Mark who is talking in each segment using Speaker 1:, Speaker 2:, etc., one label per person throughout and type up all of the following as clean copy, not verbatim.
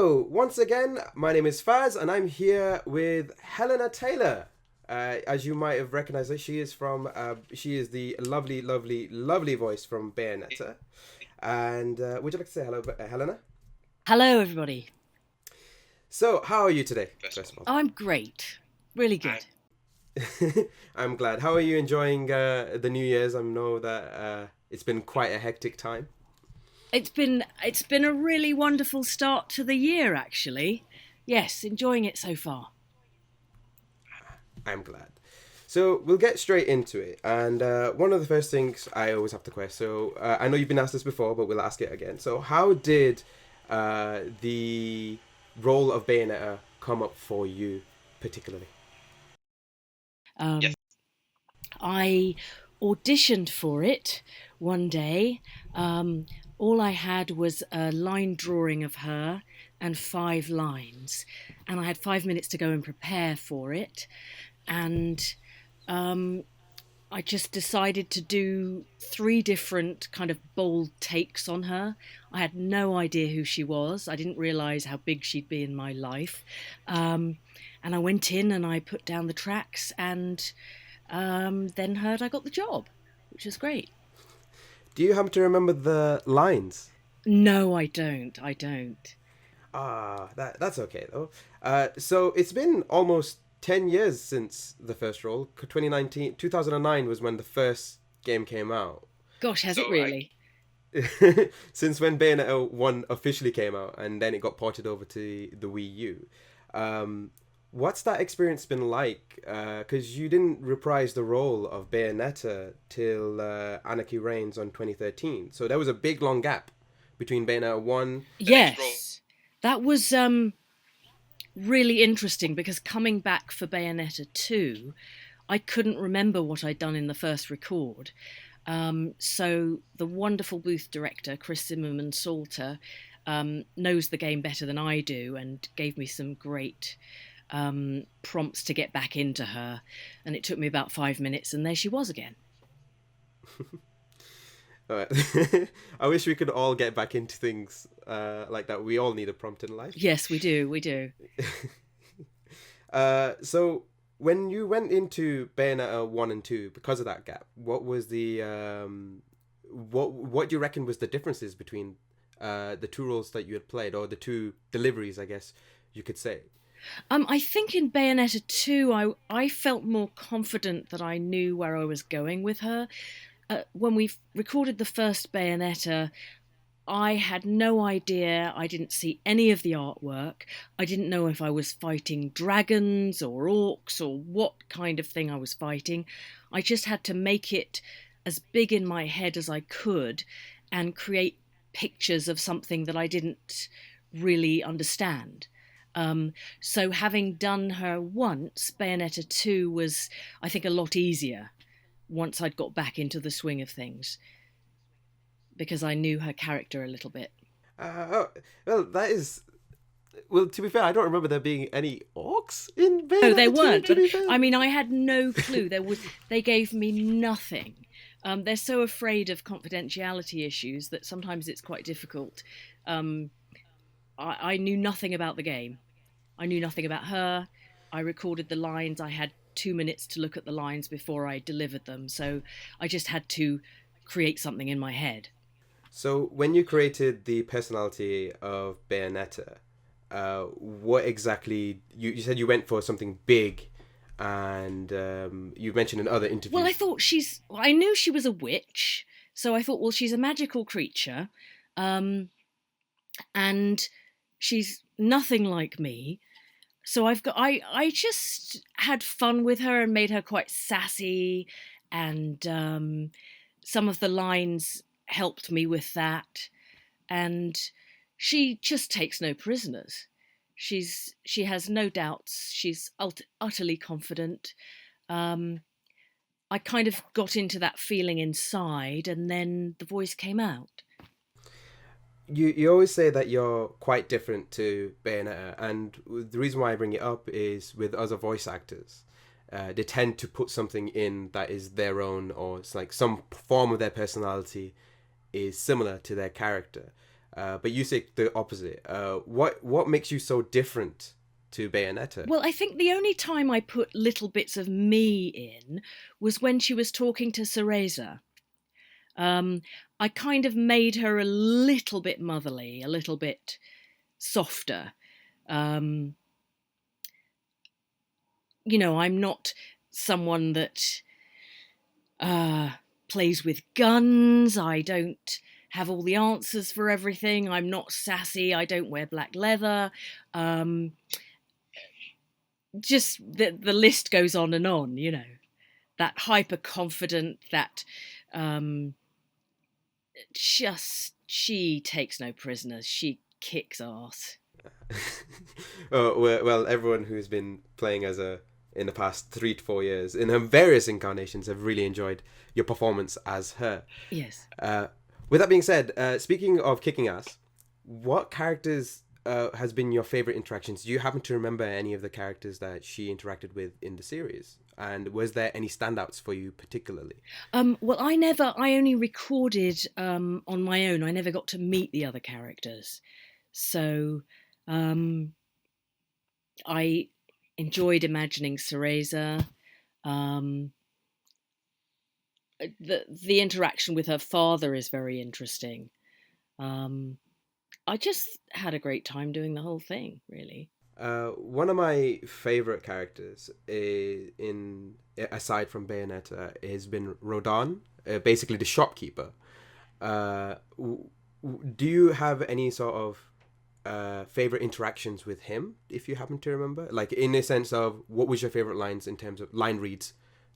Speaker 1: Hello, once again, my name is Faz and I'm here with Hellena Taylor. As you might have recognized her, she is the lovely, lovely, lovely voice from Bayonetta. And would you like to say hello, Helena?
Speaker 2: Hello, everybody.
Speaker 1: So, how are you today, first of all?
Speaker 2: I'm great. Really good.
Speaker 1: I'm glad. How are you enjoying the New Year's? I know that it's been quite a hectic time.
Speaker 2: It's been a really wonderful start to the year, actually. Yes, enjoying it so far.
Speaker 1: I'm glad. So we'll get straight into it. And one of the first things I always have to question. So I know you've been asked this before, but we'll ask it again. So how did the role of Bayonetta come up for you particularly?
Speaker 2: Um, I auditioned for it one day. Um, all I had was a line drawing of her and 5 lines, and I had 5 minutes to go and prepare for it. And um, I just decided to do 3 different kind of bold takes on her. I had no idea who she was. I didn't realize how big she'd be in my life. Um, and I went in and I put down the tracks and then heard I got the job, which was great.
Speaker 1: Do you happen to remember the lines?
Speaker 2: No, I don't. I don't.
Speaker 1: That's okay though. So it's been almost 10 years since the first role. 2009 was when the first game came out.
Speaker 2: Gosh, has it really?
Speaker 1: Since when Bayonetta 1 officially came out and then it got ported over to the Wii U. What's that experience been like? Because you didn't reprise the role of Bayonetta till Anarchy Reigns on 2013. So there was a big long gap between Bayonetta 1.
Speaker 2: Yes. That was really interesting because coming back for Bayonetta 2, I couldn't remember what I'd done in the first record. So the wonderful booth director, Chris Zimmerman Salter, knows the game better than I do and gave me some great prompts to get back into her. And it took me about 5 minutes and there she was again.
Speaker 1: Alright. I wish we could all get back into things like that. We all need a prompt in life.
Speaker 2: Yes, we do. We do.
Speaker 1: So when you went into Bayonetta 1 and 2 because of that gap, what was the what do you reckon was the differences between the two roles that you had played, or the two deliveries, I guess you could say?
Speaker 2: I think in Bayonetta 2, I felt more confident that I knew where I was going with her. When we recorded the first Bayonetta, I had no idea. I didn't see any of the artwork. I didn't know if I was fighting dragons or orcs or what kind of thing I was fighting. I just had to make it as big in my head as I could and create pictures of something that I didn't really understand. So having done her once, Bayonetta 2 was, I think, a lot easier once I'd got back into the swing of things because I knew her character a little bit.
Speaker 1: Oh, well, that is. Well, to be fair, I don't remember there being any orcs in
Speaker 2: No, there
Speaker 1: Bayonetta 2,
Speaker 2: weren't.
Speaker 1: to
Speaker 2: But
Speaker 1: be fair.
Speaker 2: I mean, I had no clue. They gave me nothing. They're so afraid of confidentiality issues that sometimes it's quite difficult. Um, I knew nothing about the game. I knew nothing about her. I recorded the lines. I had 2 minutes to look at the lines before I delivered them. So I just had to create something in my head.
Speaker 1: So when you created the personality of Bayonetta, what exactly you said you went for something big, and you mentioned in other
Speaker 2: Well,
Speaker 1: interviews.
Speaker 2: I knew she was a witch. So I thought, well, she's a magical creature. Um, and she's nothing like me. So I just had fun with her and made her quite sassy, and some of the lines helped me with that. And she just takes no prisoners. She has no doubts. She's utterly confident. Um, I kind of got into that feeling inside, and then the voice came out.
Speaker 1: You always say that you're quite different to Bayonetta, and the reason why I bring it up is with other voice actors. They tend to put something in that is their own, or it's like some form of their personality is similar to their character. but you say the opposite. What makes you so different to Bayonetta?
Speaker 2: Well, I think the only time I put little bits of me in was when she was talking to Cereza. Um, I kind of made her a little bit motherly, a little bit softer. Um, I'm not someone that uh, plays with guns. I don't have all the answers for everything. I'm not sassy. I don't wear black leather. Um, just the list goes on and on, that hyper confident, that um, she takes no prisoners. She kicks ass.
Speaker 1: Oh, well, everyone who's been playing as in the past 3 to 4 years in her various incarnations have really enjoyed your performance as her.
Speaker 2: Yes.
Speaker 1: With that being said, speaking of kicking ass, what characters has been your favorite interactions? Do you happen to remember any of the characters that she interacted with in the series? And was there any standouts for you particularly?
Speaker 2: Well, I only recorded on my own. I never got to meet the other characters. So um, I enjoyed imagining Cereza. Um, the interaction with her father is very interesting. Um, I just had a great time doing the whole thing, really.
Speaker 1: One of my favorite characters in aside from Bayonetta has been Rodan, basically the shopkeeper. Do you have any sort of favorite interactions with him, if you happen to remember? Like in the sense of what was your favorite lines in terms of line reads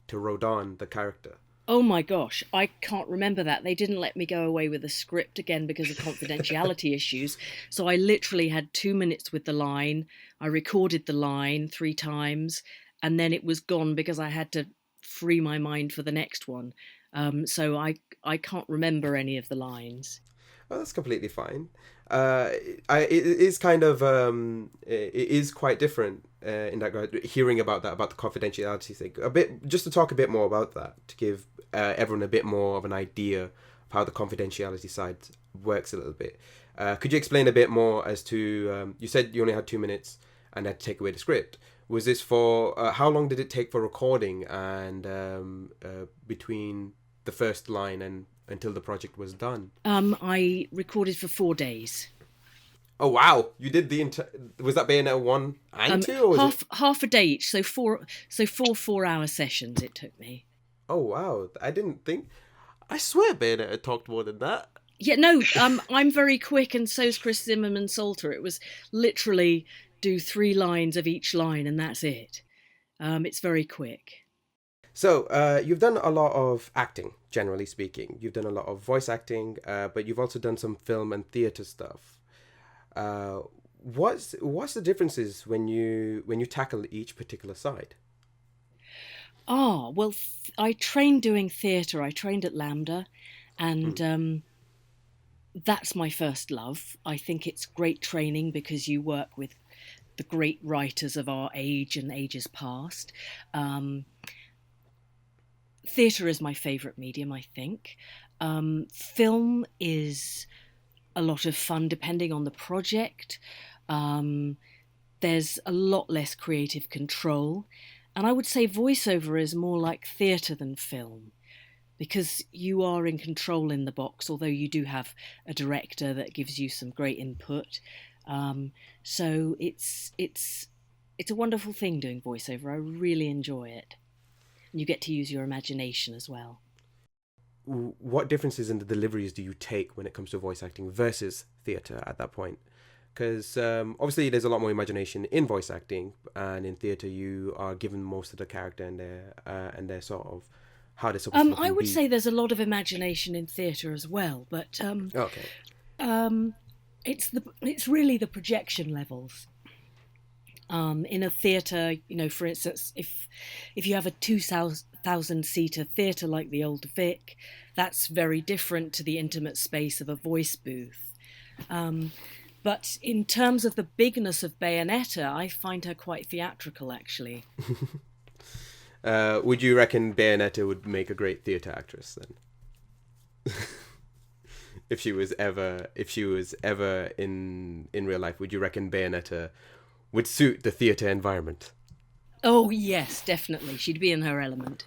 Speaker 1: to Rodan, the character?
Speaker 2: Oh my gosh, I can't remember that. They didn't let me go away with the script again because of confidentiality issues. So I literally had 2 minutes with the line. I recorded the line 3 times and then it was gone because I had to free my mind for the next one. So I can't remember any of the lines.
Speaker 1: Oh, that's completely fine. It is kind of it is quite different in that regard. Hearing about that, about the confidentiality thing, a bit just to talk a bit more about that, to give everyone a bit more of an idea of how the confidentiality side works a little bit. Could you explain a bit more as to you said you only had 2 minutes and had to take away the script. Was this for how long did it take for recording and between the first line and until the project was done?
Speaker 2: I recorded for 4 days.
Speaker 1: Oh wow! You did was that Bayonetta 1 and 2 or was
Speaker 2: half a day each, so four 4-hour sessions it took me.
Speaker 1: Oh wow! I didn't think. I swear Bayonetta talked more than that.
Speaker 2: Yeah, no, I'm very quick, and so's Chris Zimmerman Salter. It was literally do 3 lines of each line, and that's it. It's very quick.
Speaker 1: So, you've done a lot of acting, generally speaking. You've done a lot of voice acting, but you've also done some film and theatre stuff. What's the differences when you tackle each particular side?
Speaker 2: Well, I trained doing theatre. I trained at Lambda, and that's my first love. I think it's great training because you work with the great writers of our age and ages past. Theatre is my favourite medium, I think. Film is a lot of fun depending on the project. There's a lot less creative control. And I would say voiceover is more like theatre than film because you are in control in the box, although you do have a director that gives you some great input. So it's a wonderful thing doing voiceover. I really enjoy it. And you get to use your imagination as well.
Speaker 1: What differences in the deliveries do you take when it comes to voice acting versus theatre at that point? Because obviously there's a lot more imagination in voice acting, and in theatre you are given most of the character and their sort of how they're supposed to look
Speaker 2: I
Speaker 1: and
Speaker 2: would
Speaker 1: be.
Speaker 2: say there's a lot of imagination in theatre as well, but
Speaker 1: Okay.
Speaker 2: it's really the projection levels. In a theatre, for instance, if you have a 2,000 seater theatre like the Old Vic, that's very different to the intimate space of a voice booth. But in terms of the bigness of Bayonetta, I find her quite theatrical, actually.
Speaker 1: Would you reckon Bayonetta would make a great theatre actress then? if she was ever in real life, would you reckon Bayonetta would suit the theater environment?
Speaker 2: Oh yes, definitely. She'd be in her element.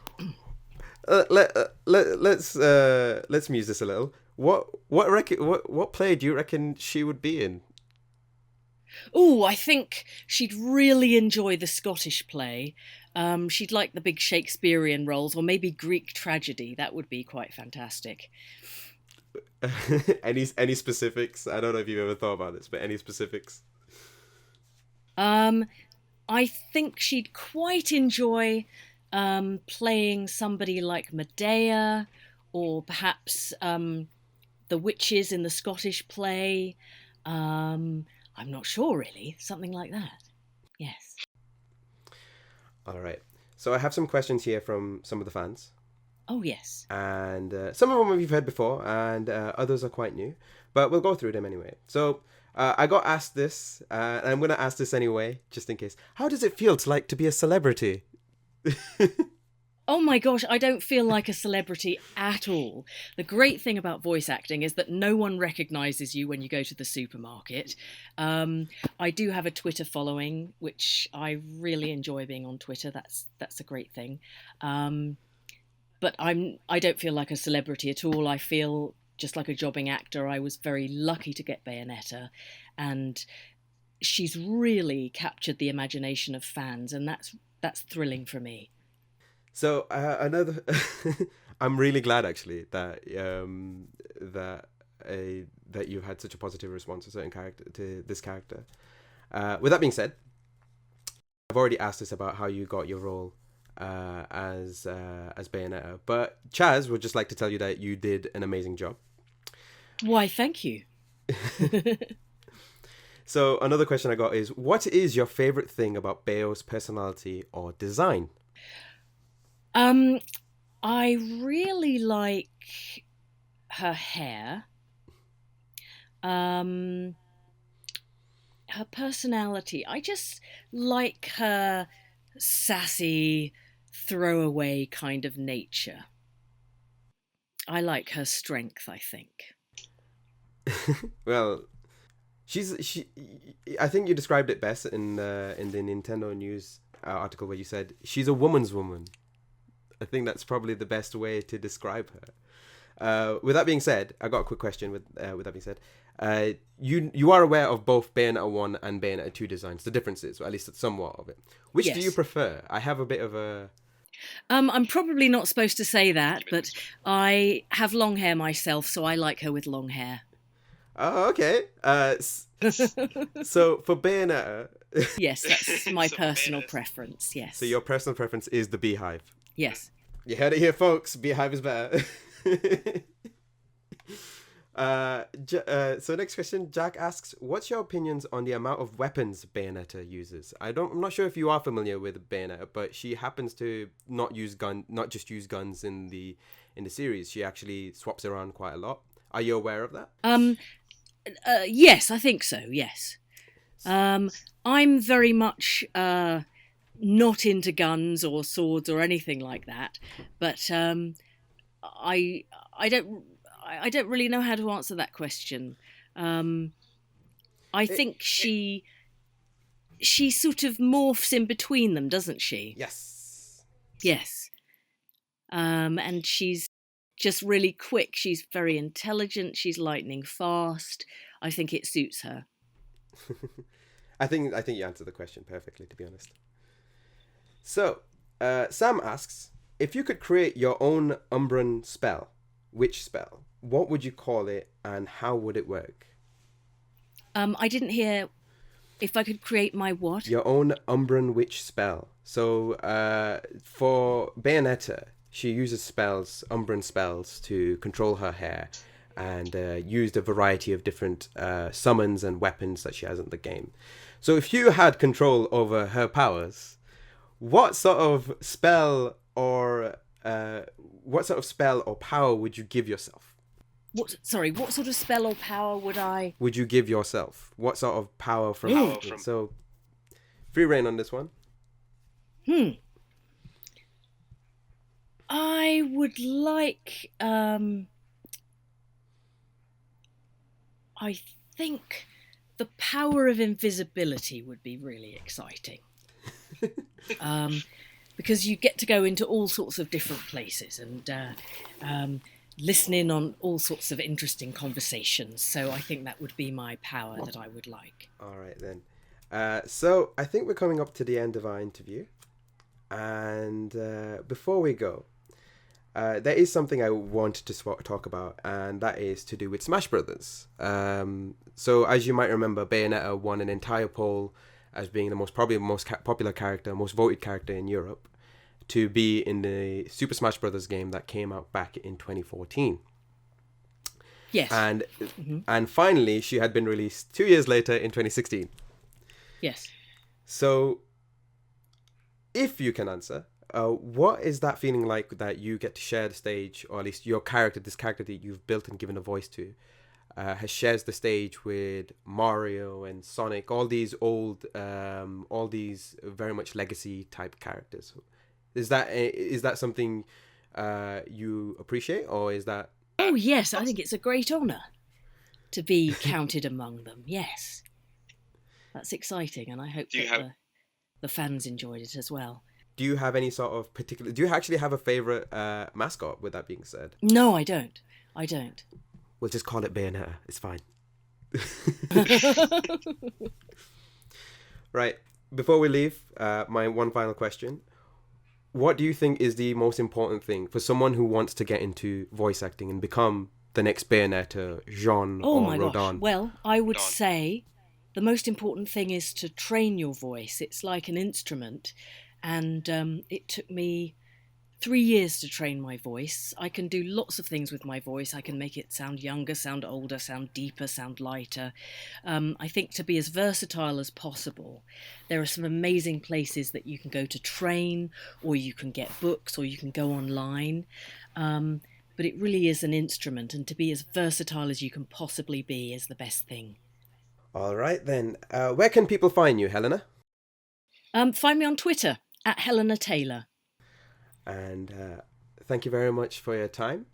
Speaker 1: Let's muse this a little. What play do you reckon she would be in?
Speaker 2: Oh, I think she'd really enjoy the Scottish play. She'd like the big Shakespearean roles, or maybe Greek tragedy. That would be quite fantastic.
Speaker 1: Any specifics? I don't know if you've ever thought about this, but any specifics?
Speaker 2: Um, I think she'd quite enjoy playing somebody like Medea, or perhaps the witches in the Scottish play. I'm not sure, really. Something like that. Yes.
Speaker 1: All right. So I have some questions here from some of the fans,
Speaker 2: Oh, yes.
Speaker 1: and some of them we've heard before, and others are quite new. But we'll go through them anyway. So I got asked this, and I'm gonna ask this anyway, just in case. How does it feel to be a celebrity?
Speaker 2: Oh my gosh, I don't feel like a celebrity at all. The great thing about voice acting is that no one recognises you when you go to the supermarket. I do have a Twitter following, which I really enjoy being on Twitter. That's a great thing. But I don't feel like a celebrity at all. I feel just like a jobbing actor. I was very lucky to get Bayonetta, and she's really captured the imagination of fans, and that's thrilling for me.
Speaker 1: So another, I'm really glad actually that you've had such a positive response to this character. With that being said, I've already asked this about how you got your role as Bayonetta, but Chaz would just like to tell you that you did an amazing job.
Speaker 2: Why, thank you.
Speaker 1: So another question I got is, what is your favorite thing about Bayo's personality or design?
Speaker 2: I really like her hair. Her personality. I just like her sassy, throwaway kind of nature. I like her strength, I think.
Speaker 1: Well, she. I think you described it best in the Nintendo News article where you said she's a woman's woman. I think that's probably the best way to describe her. With that being said, I got a quick question. With that being said, you are aware of both Bayonetta 1 and Bayonetta 2 designs, the differences, or at least somewhat of it. Which do you
Speaker 2: Yes.
Speaker 1: prefer? I have a bit of a...
Speaker 2: I'm probably not supposed to say that, but I have long hair myself, so I like her with long hair.
Speaker 1: Oh, okay. So for Bayonetta...
Speaker 2: Yes, that's my personal preference, yes.
Speaker 1: So your personal preference is the beehive?
Speaker 2: Yes.
Speaker 1: You heard it here, folks. Beehive is better. So next question, Jack asks, what's your opinions on the amount of weapons Bayonetta uses? I'm not sure if you are familiar with Bayonetta, but she happens to not just use guns in the series. She actually swaps around quite a lot. Are you aware of that?
Speaker 2: Yes, I think so, yes. I'm very much not into guns or swords or anything like that, but I don't really know how to answer that question. I think she sort of morphs in between them, doesn't she?
Speaker 1: Yes.
Speaker 2: Yes. And she's just really quick. She's very intelligent. She's lightning fast. I think it suits her.
Speaker 1: I think you answered the question perfectly, to be honest. So, Sam asks, if you could create your own Umbran spell, which spell? What would you call it, and how would it work?
Speaker 2: I didn't hear. If I could create my what?
Speaker 1: Your own Umbran witch spell. So, for Bayonetta, she uses Umbran spells, to control her hair, and used a variety of different summons and weapons that she has in the game. So if you had control over her powers, what sort of spell or power would you give yourself?
Speaker 2: What sort of spell or power
Speaker 1: would you give yourself? What sort of power from... So, free reign on this one.
Speaker 2: I would like I think the power of invisibility would be really exciting. Because you get to go into all sorts of different places and listen in on all sorts of interesting conversations. So I think that would be my power that I would like.
Speaker 1: All right, then. So I think we're coming up to the end of our interview. And before we go, there is something I wanted to talk about, and that is to do with Smash Brothers. So as you might remember, Bayonetta won an entire poll as being the most popular character, most voted character in Europe, to be in the Super Smash Brothers game that came out back in 2014.
Speaker 2: Yes.
Speaker 1: And finally, she had been released 2 years later in 2016.
Speaker 2: Yes.
Speaker 1: So, if you can answer, what is that feeling like that you get to share the stage, or at least your character, this character that you've built and given a voice to, shares the stage with Mario and Sonic, all these very much legacy type characters? Is that something you appreciate, or is that?
Speaker 2: Oh yes, I think it's a great honour to be counted among them. Yes, that's exciting, and I hope the fans enjoyed it as well.
Speaker 1: Do you have any sort of particular? Do you actually have a favorite mascot? With that being said,
Speaker 2: no, I don't.
Speaker 1: We'll just call it Bayonetta. It's fine. Right. Before we leave, my one final question. What do you think is the most important thing for someone who wants to get into voice acting and become the next Bayonetta, Jean,
Speaker 2: Oh
Speaker 1: or
Speaker 2: my
Speaker 1: Rodin?
Speaker 2: gosh. Well, I would say the most important thing is to train your voice. It's like an instrument, and it took me 3 years to train my voice. I can do lots of things with my voice. I can make it sound younger, sound older, sound deeper, sound lighter. I think to be as versatile as possible. There are some amazing places that you can go to train, or you can get books, or you can go online. But it really is an instrument, and to be as versatile as you can possibly be is the best thing.
Speaker 1: All right, then. Where can people find you, Helena?
Speaker 2: Find me on Twitter at Hellena Taylor.
Speaker 1: And thank you very much for your time.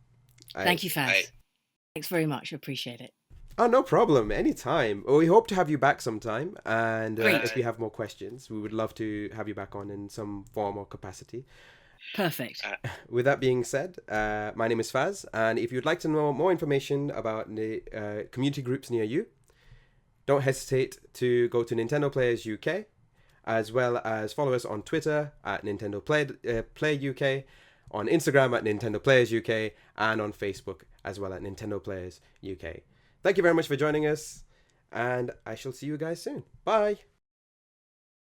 Speaker 2: Thank you, Faz. Thanks very much. Appreciate it.
Speaker 1: Oh, no problem. Anytime. Well, we hope to have you back sometime. And if you have more questions, we would love to have you back on in some form or capacity.
Speaker 2: Perfect.
Speaker 1: With that being said, my name is Faz. And if you'd like to know more information about the community groups near you, don't hesitate to go to Nintendo Players UK, as well as follow us on Twitter at Nintendo Play UK, on Instagram at Nintendo Players UK, and on Facebook as well at Nintendo Players UK. Thank you very much for joining us, and I shall see you guys soon. Bye!